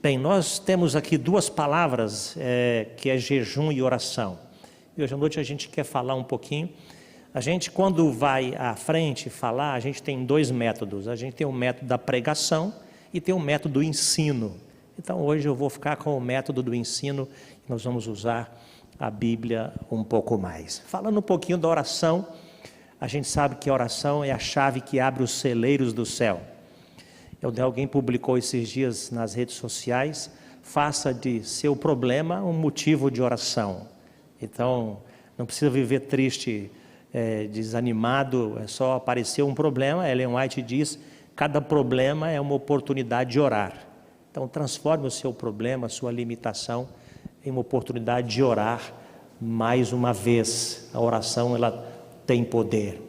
Bem, nós temos aqui duas palavras, que é jejum e oração. E hoje à noite a gente quer falar um pouquinho. A gente, quando vai à frente falar, a gente tem dois métodos. A gente tem o método da pregação e tem o método do ensino. Então hoje eu vou ficar com o método do ensino e nós vamos usar a Bíblia um pouco mais. Falando um pouquinho da oração, a gente sabe que a oração é a chave que abre os celeiros do céu. Alguém publicou esses dias nas redes sociais: faça de seu problema um motivo de oração. Então, não precisa viver triste, desanimado, é só aparecer um problema. Ellen White diz: cada problema é uma oportunidade de orar. Então, transforme o seu problema, a sua limitação, em uma oportunidade de orar mais uma vez. A oração, ela tem poder.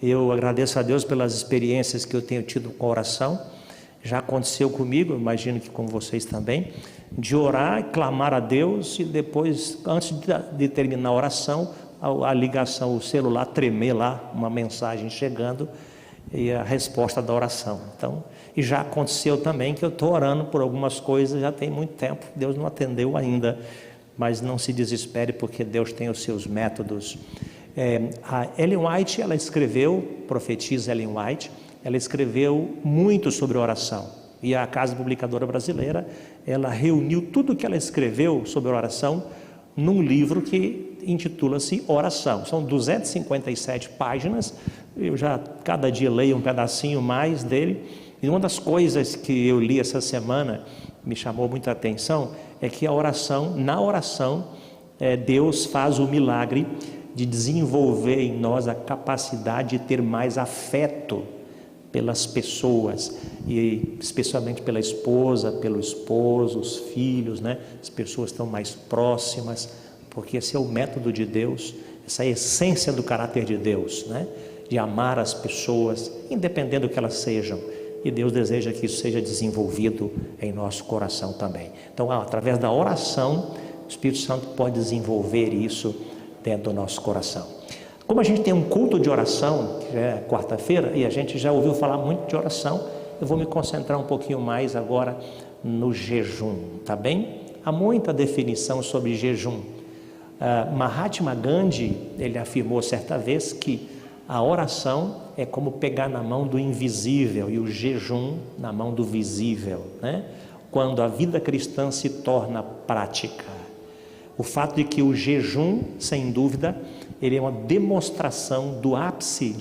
Eu agradeço a Deus pelas experiências que eu tenho tido com a oração. Já aconteceu comigo, imagino que com vocês também, de orar, clamar a Deus e depois, antes de terminar a oração, a ligação, o celular tremer lá, uma mensagem chegando e a resposta da oração. Então, e já aconteceu também que eu estou orando por algumas coisas, já tem muito tempo, Deus não atendeu ainda, mas não se desespere, porque Deus tem os seus métodos. A Ellen White, ela escreveu, profetisa Ellen White, ela escreveu muito sobre oração, e a Casa Publicadora Brasileira, ela reuniu tudo que ela escreveu sobre oração num livro que intitula-se Oração. São 257 páginas, eu já cada dia leio um pedacinho mais dele, e uma das coisas que eu li essa semana, me chamou muita atenção, é que na oração, Deus faz o milagre de desenvolver em nós a capacidade de ter mais afeto pelas pessoas, e especialmente pela esposa, pelo esposo, os filhos, né? As pessoas estão mais próximas, porque esse é o método de Deus, essa é a essência do caráter de Deus, né? De amar as pessoas, independente do que elas sejam, e Deus deseja que isso seja desenvolvido em nosso coração também. Então, através da oração, o Espírito Santo pode desenvolver isso dentro do nosso coração. Como a gente tem um culto de oração, que é quarta-feira, e a gente já ouviu falar muito de oração, eu vou me concentrar um pouquinho mais agora no jejum, tá bem? Há muita definição sobre jejum. Mahatma Gandhi, ele afirmou certa vez que a oração é como pegar na mão do invisível e o jejum na mão do visível, né? Quando a vida cristã se torna prática. O fato de que o jejum, sem dúvida, ele é uma demonstração do ápice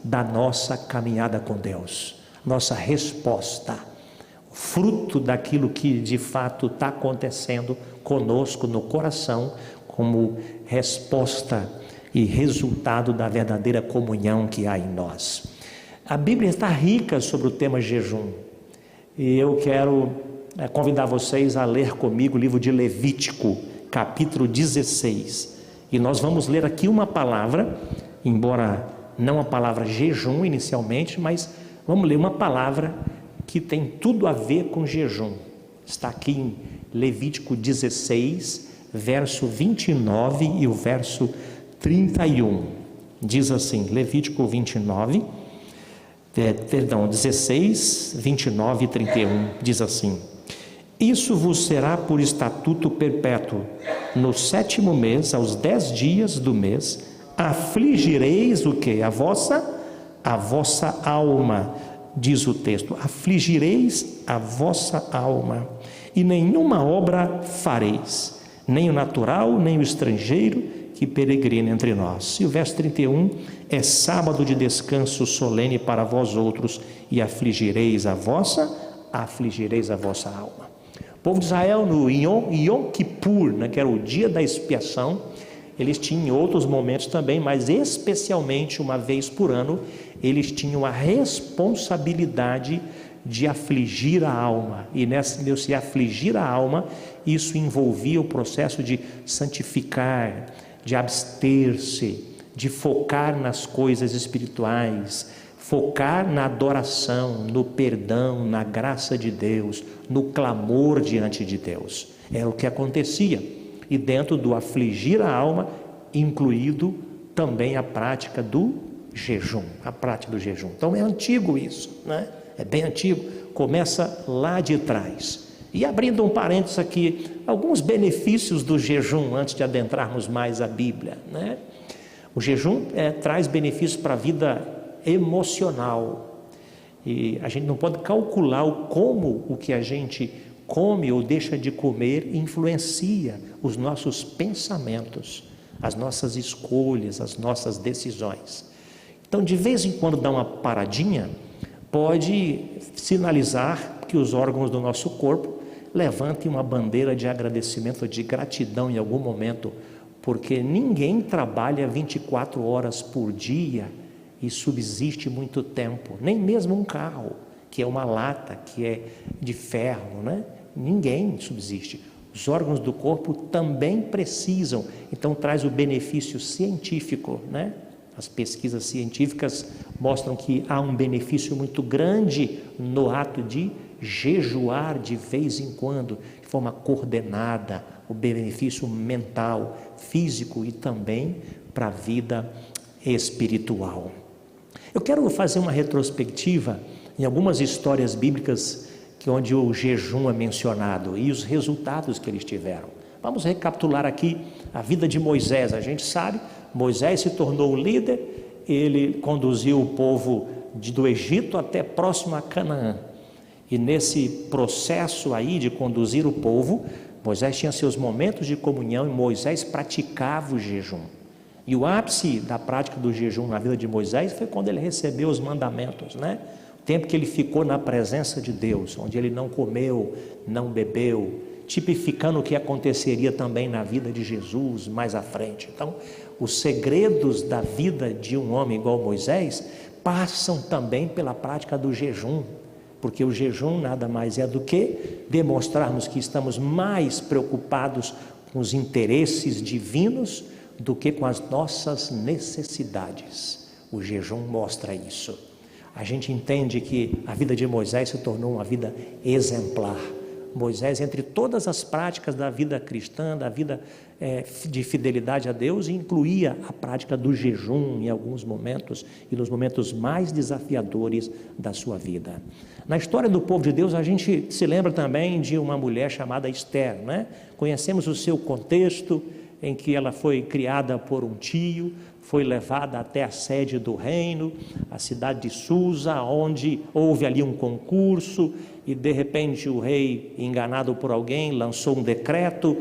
da nossa caminhada com Deus, nossa resposta, fruto daquilo que de fato está acontecendo conosco no coração, como resposta e resultado da verdadeira comunhão que há em nós. A Bíblia está rica sobre o tema jejum, e eu quero convidar vocês a ler comigo o livro de Levítico, capítulo 16, e nós vamos ler aqui uma palavra, embora não a palavra jejum inicialmente, mas vamos ler uma palavra que tem tudo a ver com jejum. Está aqui em Levítico 16, verso 29 e o verso 31, diz assim, Levítico 16, 29 e 31, diz assim: isso vos será por estatuto perpétuo, no 7º mês, aos 10 dias do mês, afligireis o quê? A vossa alma, diz o texto, afligireis a vossa alma, e nenhuma obra fareis, nem o natural, nem o estrangeiro que peregrina entre nós. E o verso 31, é sábado de descanso solene para vós outros, e afligireis a vossa alma. O povo de Israel no Yom Kippur, né, que era o dia da expiação, eles tinham outros momentos também, mas especialmente uma vez por ano, eles tinham a responsabilidade de afligir a alma, e se afligir a alma, isso envolvia o processo de santificar, de abster-se, de focar nas coisas espirituais, focar na adoração, no perdão, na graça de Deus, no clamor diante de Deus. Era o que acontecia, e dentro do afligir a alma, incluído também a prática do jejum, Então é antigo isso, né? É bem antigo. começa lá de trás. E abrindo um parênteses aqui, alguns benefícios do jejum, antes de adentrarmos mais a Bíblia, né? O jejum traz benefícios para a vida emocional. E a gente não pode calcular como o que a gente come ou deixa de comer influencia os nossos pensamentos, as nossas escolhas, as nossas decisões. Então, de vez em quando dá uma paradinha, pode sinalizar que os órgãos do nosso corpo levantem uma bandeira de agradecimento, de gratidão em algum momento, porque ninguém trabalha 24 horas por dia e subsiste muito tempo, nem mesmo um carro, que é uma lata, que é de ferro, né? Ninguém subsiste. Os órgãos do corpo também precisam, então traz o benefício científico, né? As pesquisas científicas mostram que há um benefício muito grande no ato de jejuar de vez em quando, de forma coordenada, o benefício mental, físico e também para a vida espiritual. Eu quero fazer uma retrospectiva em algumas histórias bíblicas onde o jejum é mencionado e os resultados que eles tiveram. Vamos recapitular aqui a vida de Moisés. A gente sabe, Moisés se tornou o líder, ele conduziu o povo do Egito até próximo a Canaã. E nesse processo aí de conduzir o povo, Moisés tinha seus momentos de comunhão e Moisés praticava o jejum. E o ápice da prática do jejum na vida de Moisés foi quando ele recebeu os mandamentos, né? O tempo que ele ficou na presença de Deus, onde ele não comeu, não bebeu, tipificando o que aconteceria também na vida de Jesus mais à frente. Então, os segredos da vida de um homem igual Moisés passam também pela prática do jejum, porque o jejum nada mais é do que demonstrarmos que estamos mais preocupados com os interesses divinos do que com as nossas necessidades. O jejum mostra isso. A gente entende que a vida de Moisés se tornou uma vida exemplar. Moisés, entre todas as práticas da vida cristã, da vida de fidelidade a Deus, incluía a prática do jejum em alguns momentos e nos momentos mais desafiadores da sua vida. Na história do povo de Deus, a gente se lembra também de uma mulher chamada Esther, né? Conhecemos o seu contexto, em que ela foi criada por um tio, foi levada até a sede do reino, a cidade de Susa, onde houve ali um concurso, e de repente o rei, enganado por alguém, lançou um decreto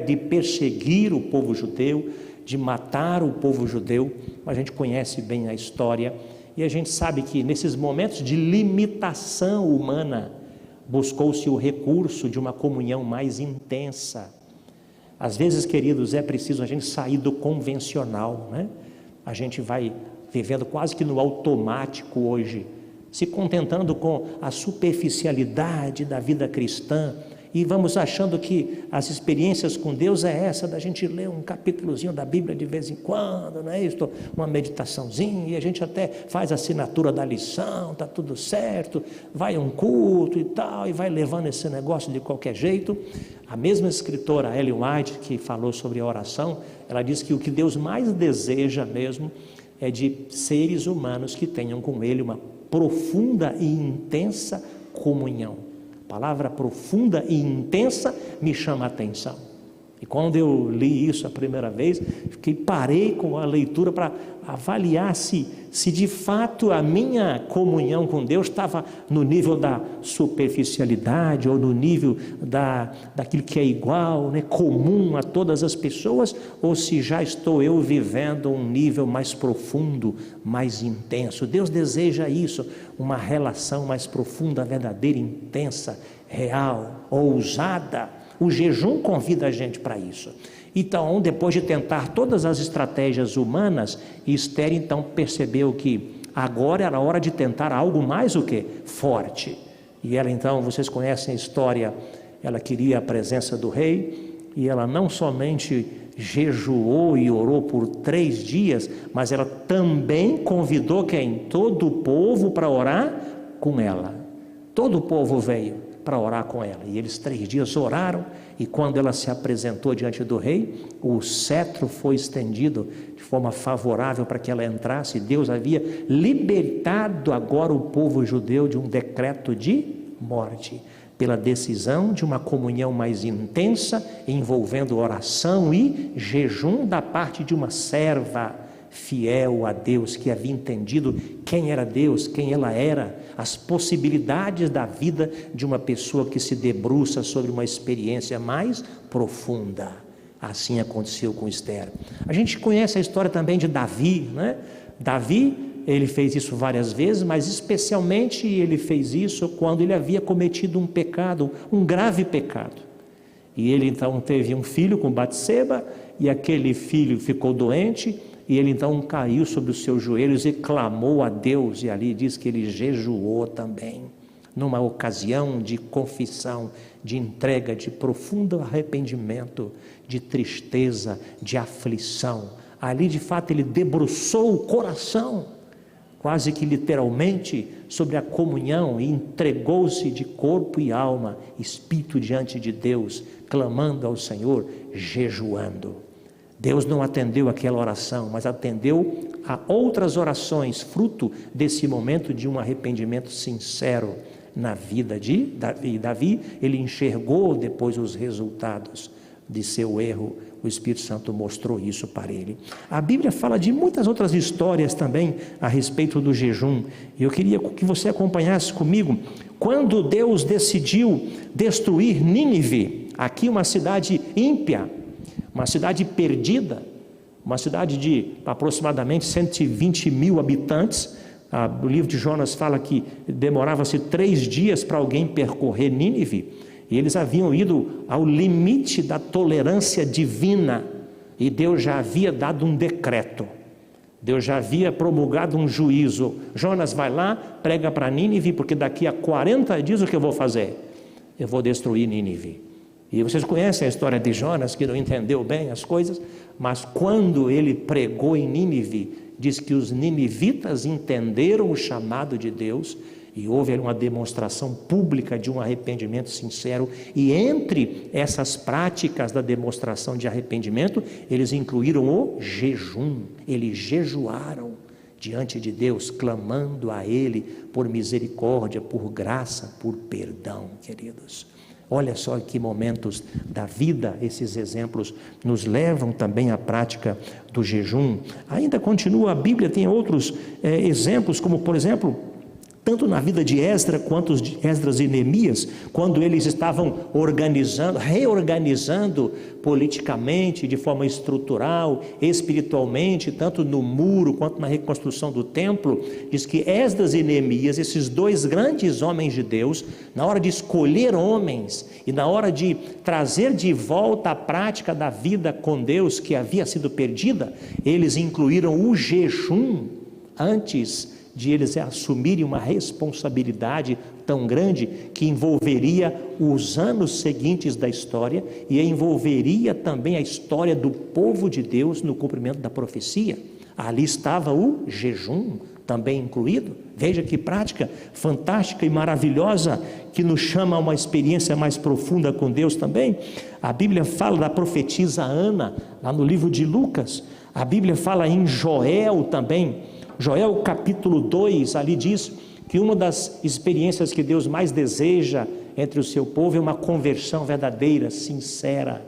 de perseguir o povo judeu, de matar o povo judeu. A gente conhece bem a história, e a gente sabe que nesses momentos de limitação humana, buscou-se o recurso de uma comunhão mais intensa. Às vezes, queridos, é preciso a gente sair do convencional, né? A gente vai vivendo quase que no automático hoje, se contentando com a superficialidade da vida cristã e vamos achando que as experiências com Deus é essa da gente ler um capítulozinho da Bíblia de vez em quando, não é isso? Uma meditaçãozinha, e a gente até faz a assinatura da lição, está tudo certo, vai a um culto e tal, e vai levando esse negócio de qualquer jeito. A mesma escritora Ellen White, que falou sobre a oração, ela diz que o que Deus mais deseja mesmo é de seres humanos que tenham com Ele uma profunda e intensa comunhão. A palavra profunda e intensa me chama a atenção. E quando eu li isso a primeira vez, parei com a leitura para avaliar se de fato a minha comunhão com Deus estava no nível da superficialidade ou no nível daquilo que é igual, né, comum a todas as pessoas, ou se já estou eu vivendo um nível mais profundo, mais intenso. Deus deseja isso, uma relação mais profunda, verdadeira, intensa, real, ousada. O jejum convida a gente para isso. Então, depois de tentar todas as estratégias humanas, Esther então percebeu que agora era hora de tentar algo mais o quê? Forte. E ela então, vocês conhecem a história, ela queria a presença do rei, e ela não somente jejuou e orou por 3 dias, mas ela também convidou quem? Todo o povo para orar com ela. Todo o povo veio para orar com ela, e eles 3 dias oraram, e quando ela se apresentou diante do rei, o cetro foi estendido de forma favorável para que ela entrasse. Deus havia libertado agora o povo judeu de um decreto de morte, pela decisão de uma comunhão mais intensa, envolvendo oração e jejum da parte de uma serva fiel a Deus, que havia entendido quem era Deus, quem ela era, as possibilidades da vida de uma pessoa que se debruça sobre uma experiência mais profunda. Assim aconteceu com Esther. A gente conhece a história também de Davi, né? Davi, ele fez isso várias vezes, mas especialmente ele fez isso quando ele havia cometido um pecado, um grave pecado. E ele então teve um filho com Batseba, e aquele filho ficou doente, e ele então caiu sobre os seus joelhos e clamou a Deus, e ali diz que ele jejuou também, numa ocasião de confissão, de entrega, de profundo arrependimento, de tristeza, de aflição. Ali de fato ele debruçou o coração, quase que literalmente, sobre a comunhão, e entregou-se de corpo e alma, espírito diante de Deus, clamando ao Senhor, jejuando. Deus não atendeu aquela oração, mas atendeu a outras orações, fruto desse momento de um arrependimento sincero na vida de Davi. Davi, ele enxergou depois os resultados de seu erro, o Espírito Santo mostrou isso para ele. A Bíblia fala de muitas outras histórias também a respeito do jejum, e eu queria que você acompanhasse comigo, quando Deus decidiu destruir Nínive, aqui uma cidade ímpia, uma cidade perdida, uma cidade de aproximadamente 120 mil habitantes. O livro de Jonas fala que demorava-se 3 dias para alguém percorrer Nínive, e eles haviam ido ao limite da tolerância divina, e Deus já havia dado um decreto, Deus já havia promulgado um juízo. Jonas, vai lá, prega para Nínive, porque daqui a 40 dias o que eu vou fazer? Eu vou destruir Nínive. E vocês conhecem a história de Jonas, que não entendeu bem as coisas, mas quando ele pregou em Nínive, diz que os ninivitas entenderam o chamado de Deus, e houve uma demonstração pública de um arrependimento sincero, e entre essas práticas da demonstração de arrependimento, eles incluíram o jejum. Eles jejuaram diante de Deus, clamando a Ele por misericórdia, por graça, por perdão, queridos. Olha só que momentos da vida esses exemplos nos levam também à prática do jejum. Ainda continua, a Bíblia tem outros exemplos, como por exemplo, tanto na vida de Esdras quanto de Esdras e Neemias, quando eles estavam reorganizando politicamente, de forma estrutural, espiritualmente, tanto no muro quanto na reconstrução do templo, diz que Esdras e Neemias, esses 2 grandes homens de Deus, na hora de escolher homens e na hora de trazer de volta a prática da vida com Deus que havia sido perdida, eles incluíram o jejum antes de eles assumirem uma responsabilidade tão grande que envolveria os anos seguintes da história e envolveria também a história do povo de Deus no cumprimento da profecia. Ali estava o jejum também incluído. Veja que prática fantástica e maravilhosa que nos chama a uma experiência mais profunda com Deus também. A Bíblia fala da profetisa Ana, lá no livro de Lucas. A Bíblia fala em Joel também. Joel capítulo 2, ali diz que uma das experiências que Deus mais deseja entre o seu povo é uma conversão verdadeira, sincera,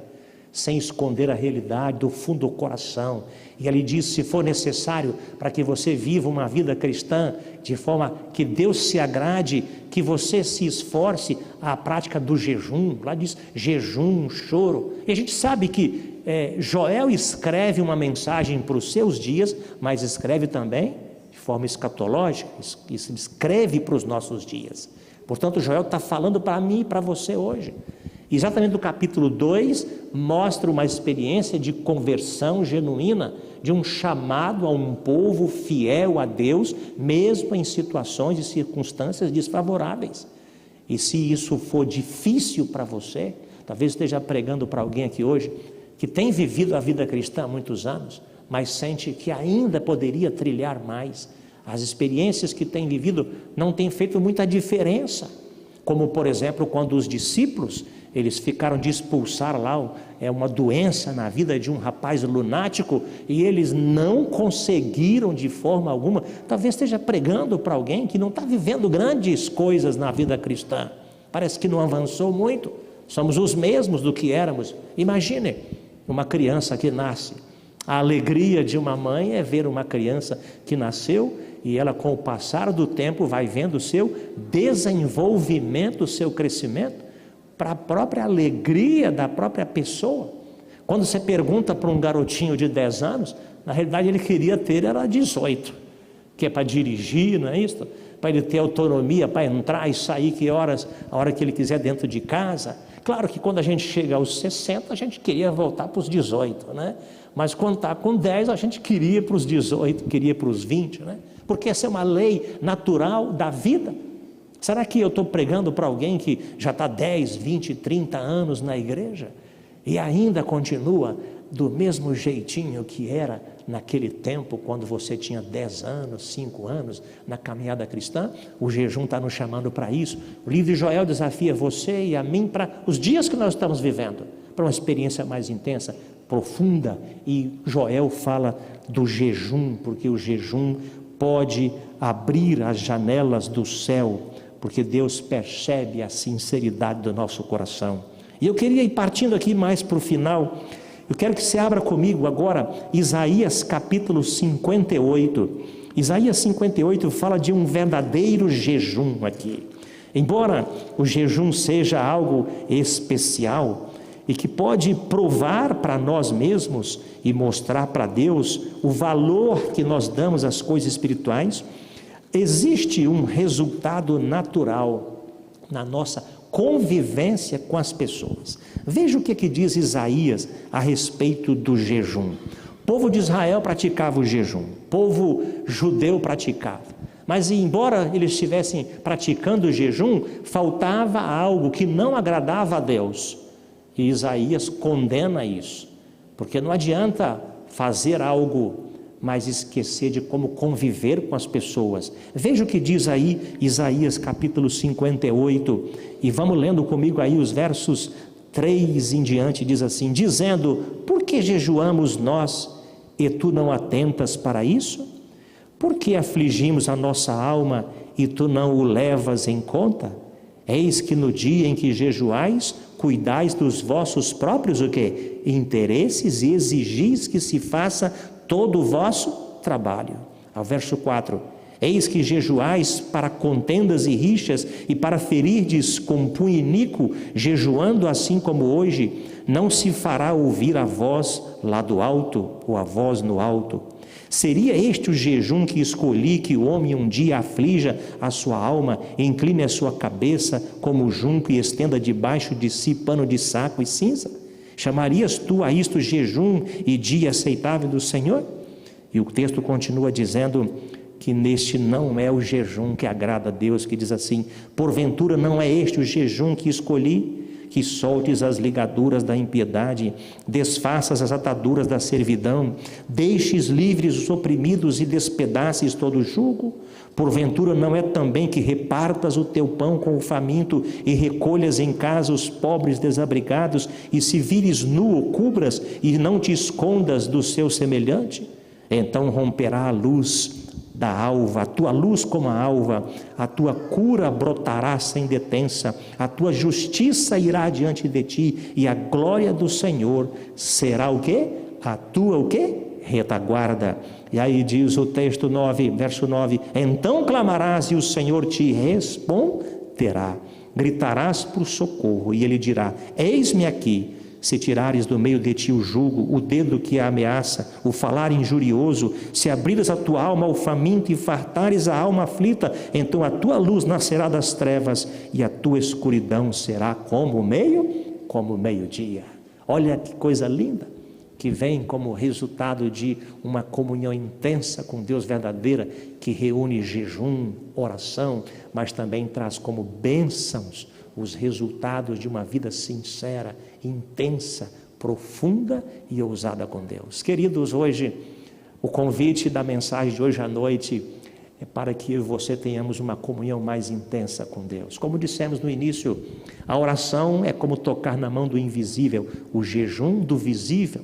sem esconder a realidade do fundo do coração. E ali diz, se for necessário para que você viva uma vida cristã de forma que Deus se agrade, que você se esforce à prática do jejum. Lá diz jejum, choro. E a gente sabe que Joel escreve uma mensagem para os seus dias, mas escreve também de forma escatológica, escreve para os nossos dias. Portanto, Joel está falando para mim e para você hoje. Exatamente no capítulo 2, mostra uma experiência de conversão genuína, de um chamado a um povo fiel a Deus, mesmo em situações e circunstâncias desfavoráveis. E se isso for difícil para você, talvez esteja pregando para alguém aqui hoje, que tem vivido a vida cristã há muitos anos, mas sente que ainda poderia trilhar mais. As experiências que tem vivido não têm feito muita diferença, como por exemplo, quando os discípulos, eles ficaram de expulsar lá uma doença na vida de um rapaz lunático, e eles não conseguiram de forma alguma. Talvez esteja pregando para alguém que não está vivendo grandes coisas na vida cristã, Parece que não avançou muito, somos os mesmos do que éramos. Imagine uma criança que nasce. A alegria de uma mãe é ver uma criança que nasceu e ela, com o passar do tempo, vai vendo o seu desenvolvimento, o seu crescimento, para a própria alegria da própria pessoa. Quando você pergunta para um garotinho de 10 anos, na realidade ele queria ter era 18, que é para dirigir, não é isso? Para ele ter autonomia, para entrar e sair a hora que ele quiser dentro de casa. Claro que quando a gente chega aos 60, a gente queria voltar para os 18, né? Mas quando está com 10, a gente queria para os 18, queria para os 20, né? Porque essa é uma lei natural da vida. Será que eu estou pregando para alguém que já está 10, 20, 30 anos na igreja e ainda continua do mesmo jeitinho que era naquele tempo, quando você tinha 10 anos, 5 anos na caminhada cristã? O jejum está nos chamando para isso. O livro de Joel desafia você e a mim para os dias que nós estamos vivendo, para uma experiência mais intensa, profunda. E Joel fala do jejum, porque o jejum pode abrir as janelas do céu, porque Deus percebe a sinceridade do nosso coração. E eu queria ir partindo aqui mais para o final. Eu quero que você abra comigo agora Isaías capítulo 58. Isaías 58 fala de um verdadeiro jejum aqui. Embora o jejum seja algo especial e que pode provar para nós mesmos e mostrar para Deus o valor que nós damos às coisas espirituais, existe um resultado natural na nossa convivência com as pessoas. Veja o que diz Isaías a respeito do jejum. O povo de Israel praticava o jejum, o povo judeu praticava, mas embora eles estivessem praticando o jejum, faltava algo que não agradava a Deus, e Isaías condena isso, porque não adianta fazer algo mas esquecer de como conviver com as pessoas. Veja o que diz aí Isaías capítulo 58, e vamos lendo comigo aí os versos 3 em diante. Diz assim: dizendo, por que jejuamos nós e tu não atentas para isso? Por que afligimos a nossa alma e tu não o levas em conta? Eis que no dia em que jejuais, cuidais dos vossos próprios o quê? Interesses, e exigis que se faça todo o vosso trabalho. Ao verso 4, eis que jejuais para contendas e rixas, e para ferirdes com punho iníquo, jejuando assim como hoje, não se fará ouvir a voz lá do alto, ou a voz no alto. Seria este o jejum que escolhi, que o homem um dia aflija a sua alma, e incline a sua cabeça como junco, e estenda debaixo de si pano de saco e cinza? Chamarias tu a isto jejum e dia aceitável do Senhor? E o texto continua dizendo que neste não é o jejum que agrada a Deus, que diz assim: porventura não é este o jejum que escolhi, que soltes as ligaduras da impiedade, desfaças as ataduras da servidão, deixes livres os oprimidos e despedaces todo o jugo? Porventura não é também que repartas o teu pão com o faminto e recolhas em casa os pobres desabrigados, e se vires nu o cubras e não te escondas do seu semelhante? Então romperá a luz da alva, a tua luz como a alva, a tua cura brotará sem detença, a tua justiça irá diante de ti, e a glória do Senhor será o quê? A tua o quê? Retaguarda. E aí diz o texto 9, verso 9, então clamarás e o Senhor te responderá, gritarás por socorro e ele dirá, eis-me aqui. Se tirares do meio de ti o jugo, o dedo que a ameaça, o falar injurioso, se abrires a tua alma ao faminto e fartares a alma aflita, então a tua luz nascerá das trevas e a tua escuridão será como meio-dia. Olha que coisa linda, que vem como resultado de uma comunhão intensa com Deus verdadeira, que reúne jejum, oração, mas também traz como bênçãos os resultados de uma vida sincera, intensa, profunda e ousada com Deus. Queridos, hoje, o convite da mensagem de hoje à noite é para que eu e você tenhamos uma comunhão mais intensa com Deus. Como dissemos no início, a oração é como tocar na mão do invisível, o jejum do visível.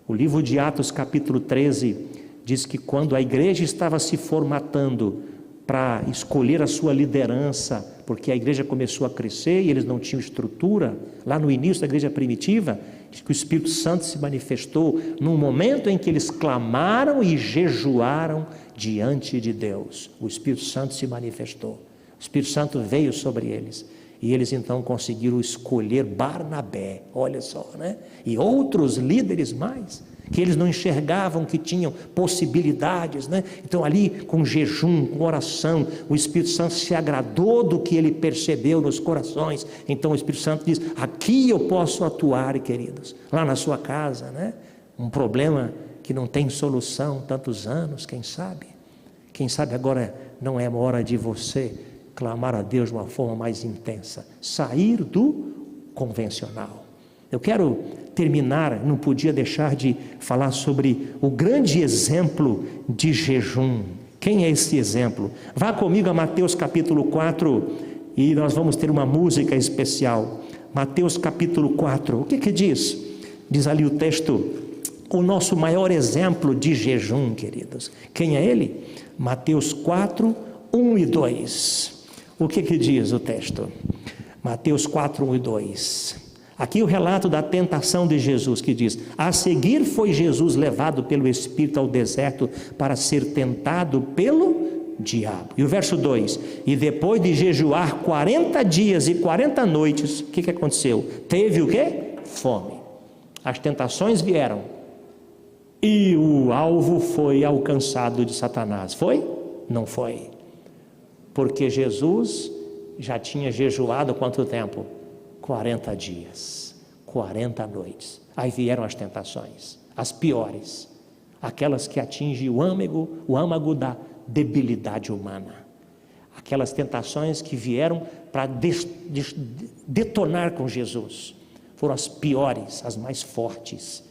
O livro de Atos capítulo 13 diz que quando a igreja estava se formatando, para escolher a sua liderança, porque a igreja começou a crescer e eles não tinham estrutura. Lá no início da igreja primitiva, diz que o Espírito Santo se manifestou num momento em que eles clamaram e jejuaram diante de Deus. O Espírito Santo se manifestou, o Espírito Santo veio sobre eles, e eles então conseguiram escolher Barnabé, olha só, né? E outros líderes mais, que eles não enxergavam que tinham possibilidades, né? Então ali com jejum, com oração, o Espírito Santo se agradou do que ele percebeu nos corações. Então o Espírito Santo diz: aqui eu posso atuar, queridos, lá na sua casa, né? Um problema que não tem solução, tantos anos, quem sabe agora não é a hora de você clamar a Deus de uma forma mais intensa, sair do convencional. Eu quero terminar, não podia deixar de falar sobre o grande exemplo de jejum. Quem é esse exemplo? Vá comigo a Mateus capítulo 4 e nós vamos ter uma música especial. Mateus capítulo 4, o que diz? Diz ali o texto, o nosso maior exemplo de jejum, queridos. Quem é ele? Mateus 4, 1 e 2. O que diz o texto? Mateus 4, 1 e 2. Aqui o relato da tentação de Jesus, que diz: a seguir foi Jesus levado pelo Espírito ao deserto para ser tentado pelo diabo. E o verso 2: e depois de jejuar 40 dias e 40 noites, o que aconteceu? Teve o quê? Fome. As tentações vieram e o alvo foi alcançado de Satanás. Foi? Não foi. Porque Jesus já tinha jejuado quanto tempo? 40 dias, 40 noites. Aí vieram as tentações, as piores, aquelas que atingem o âmago da debilidade humana, aquelas tentações que vieram para detonar com Jesus, foram as piores, as mais fortes.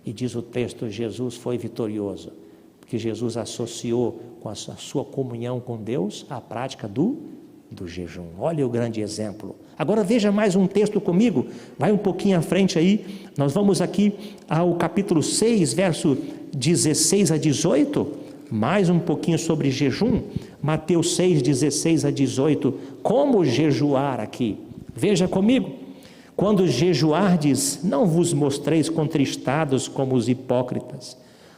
E diz o texto, Jesus foi vitorioso, porque Jesus associou com a sua comunhão com Deus a prática do jejum. Olha o grande exemplo. Agora veja mais um texto comigo, vai um pouquinho à frente aí, nós vamos aqui ao capítulo 6, verso 16 a 18, mais um pouquinho sobre jejum, Mateus 6, 16 a 18, como jejuar aqui, veja comigo, quando jejuardes, não vos mostreis contristados como os hipócritas,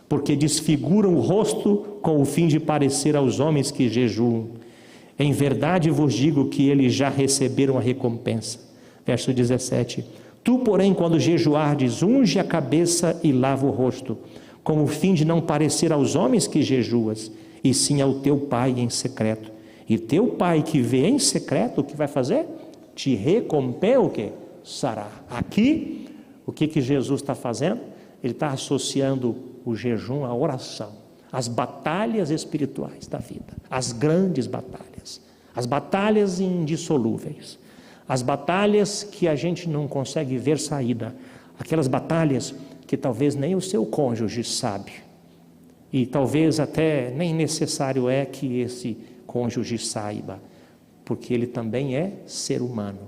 porque desfiguram o rosto com o fim de parecer aos homens que jejuam. Em verdade vos digo que eles já receberam a recompensa. Verso 17: tu, porém, quando jejuardes, unge a cabeça e lava o rosto, com o fim de não parecer aos homens que jejuas, e sim ao teu pai em secreto. E teu pai que vê em secreto, o que vai fazer? Te recompensa o quê? Sará. Aqui, o que Jesus está fazendo? Ele está associando o jejum à oração, às batalhas espirituais da vida, as grandes batalhas, as batalhas indissolúveis, as batalhas que a gente não consegue ver saída, aquelas batalhas que talvez nem o seu cônjuge sabe, e talvez até nem necessário é que esse cônjuge saiba, porque ele também é ser humano,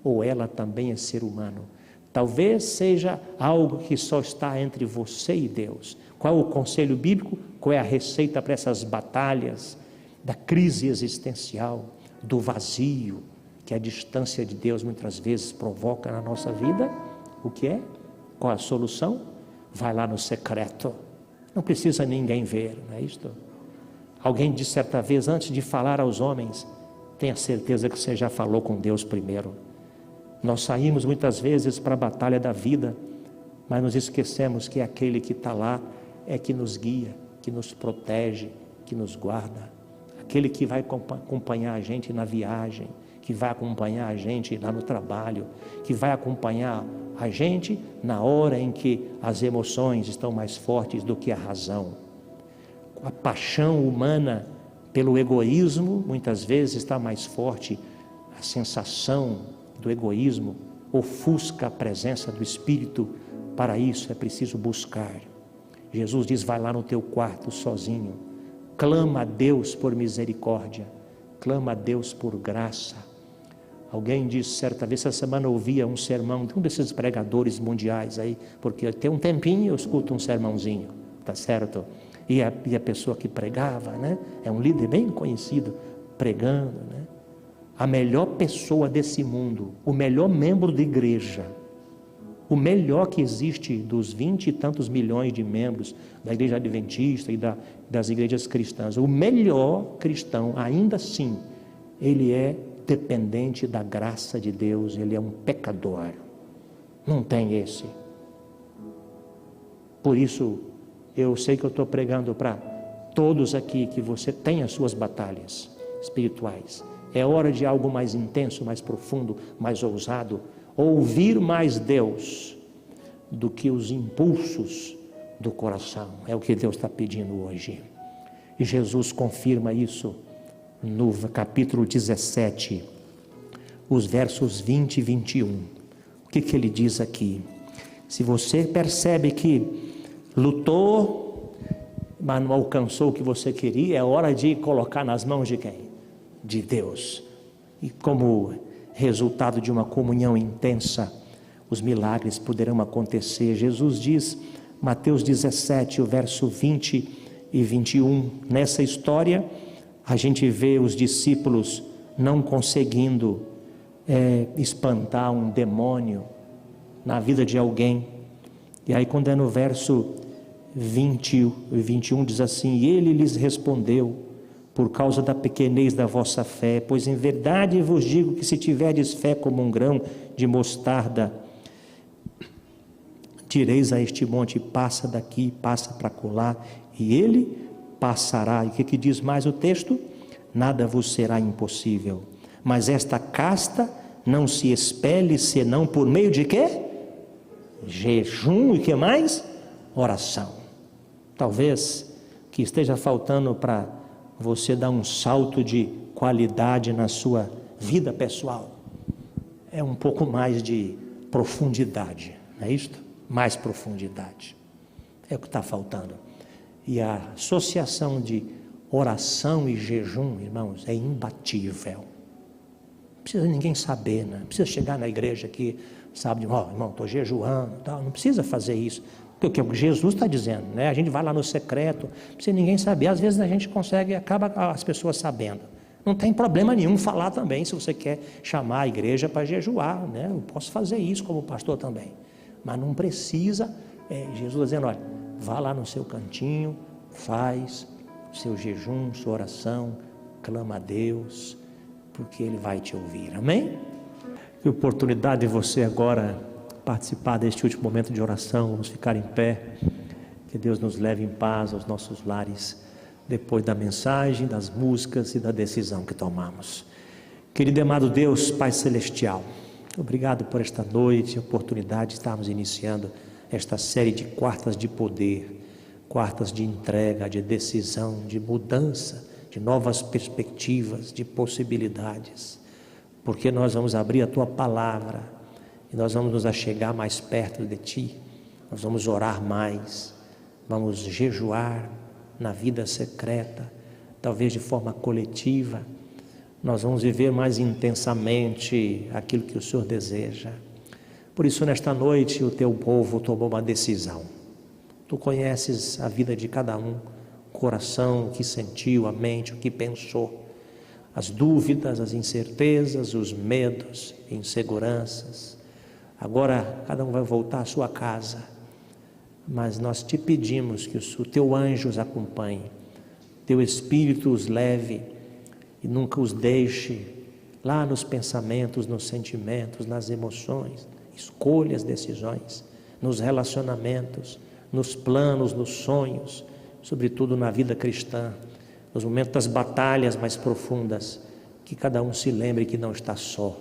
ou ela também é ser humano. Talvez seja algo que só está entre você e Deus. Qual é o conselho bíblico? Qual é a receita para essas batalhas da crise existencial, do vazio que a distância de Deus muitas vezes provoca na nossa vida? O que é? Qual a solução? Vai lá no secreto, não precisa ninguém ver, não é isto? Alguém disse certa vez, antes de falar aos homens, tenha certeza que você já falou com Deus primeiro. Nós saímos muitas vezes para a batalha da vida, mas nos esquecemos que aquele que está lá é que nos guia, que nos protege, que nos guarda, aquele que vai acompanhar a gente na viagem, que vai acompanhar a gente lá no trabalho, que vai acompanhar a gente na hora em que as emoções estão mais fortes do que a razão. A paixão humana pelo egoísmo muitas vezes está mais forte, a sensação do egoísmo ofusca a presença do Espírito. Para isso é preciso buscar. Jesus diz, vai lá no teu quarto sozinho, clama a Deus por misericórdia, clama a Deus por graça. Alguém disse certa vez, essa semana eu ouvia um sermão de um desses pregadores mundiais aí, porque tem um tempinho eu escuto um sermãozinho, tá certo? E a pessoa que pregava, né, é um líder bem conhecido, pregando, né? A melhor pessoa desse mundo, o melhor membro da igreja, o melhor que existe dos 20 e tantos milhões de membros da igreja adventista e das igrejas cristãs, o melhor cristão, ainda assim, ele é dependente da graça de Deus, ele é um pecador. Não tem esse. Por isso, eu sei que eu estou pregando para todos aqui, que você tem as suas batalhas espirituais. É hora de algo mais intenso, mais profundo, mais ousado. Ouvir mais Deus do que os impulsos do coração. É o que Deus está pedindo hoje. E Jesus confirma isso no capítulo 17, os versos 20 e 21. O que ele diz aqui? Se você percebe que lutou, mas não alcançou o que você queria, é hora de colocar nas mãos de quem? De Deus. E como resultado de uma comunhão intensa, os milagres poderão acontecer. Jesus diz, Mateus 17, o verso 20 e 21, nessa história a gente vê os discípulos não conseguindo espantar um demônio na vida de alguém. E aí quando é no verso 20 e 21 diz assim, e ele lhes respondeu, por causa da pequenez da vossa fé, pois em verdade vos digo que se tiverdes fé como um grão de mostarda, direis a este monte, passa daqui, passa para colar, e ele passará. E o que diz mais o texto? Nada vos será impossível. Mas esta casta não se expele senão por meio de quê? Jejum e que mais? Oração. Talvez que esteja faltando para você dar um salto de qualidade na sua vida pessoal. É um pouco mais de profundidade, não é isto? Mais profundidade. É o que está faltando. E a associação de oração e jejum, irmãos, é imbatível. Não precisa ninguém saber, né? Não precisa chegar na igreja aqui, sabe, irmão, estou jejuando, tal. Não precisa fazer isso. Porque o que Jesus está dizendo, né? A gente vai lá no secreto, não precisa ninguém saber. Às vezes a gente consegue, acaba as pessoas sabendo. Não tem problema nenhum falar também, se você quer chamar a igreja para jejuar, né? Eu posso fazer isso como pastor também. Mas não precisa, Jesus está dizendo, olha, vá lá no seu cantinho, faz seu jejum, sua oração, clama a Deus, porque Ele vai te ouvir, amém? Que oportunidade de você agora participar deste último momento de oração. Vamos ficar em pé, que Deus nos leve em paz aos nossos lares, depois da mensagem, das músicas e da decisão que tomamos. Querido e amado Deus, Pai Celestial, obrigado por esta noite, a oportunidade de estarmos iniciando esta série de quartas de poder, quartas de entrega, de decisão, de mudança, de novas perspectivas, de possibilidades, porque nós vamos abrir a Tua Palavra, e nós vamos nos achegar mais perto de Ti, nós vamos orar mais, vamos jejuar na vida secreta, talvez de forma coletiva, nós vamos viver mais intensamente aquilo que o Senhor deseja. Por isso, nesta noite, o Teu povo tomou uma decisão. Tu conheces a vida de cada um, o coração, o que sentiu, a mente, o que pensou, as dúvidas, as incertezas, os medos, inseguranças. Agora cada um vai voltar à sua casa, mas nós te pedimos que o Teu anjo os acompanhe, Teu Espírito os leve e nunca os deixe lá nos pensamentos, nos sentimentos, nas emoções, escolhas, decisões, nos relacionamentos, nos planos, nos sonhos, sobretudo na vida cristã, nos momentos das batalhas mais profundas, que cada um se lembre que não está só,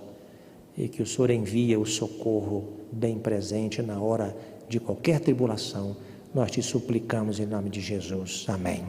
e que o Senhor envia o socorro bem presente na hora de qualquer tribulação. Nós te suplicamos em nome de Jesus. Amém.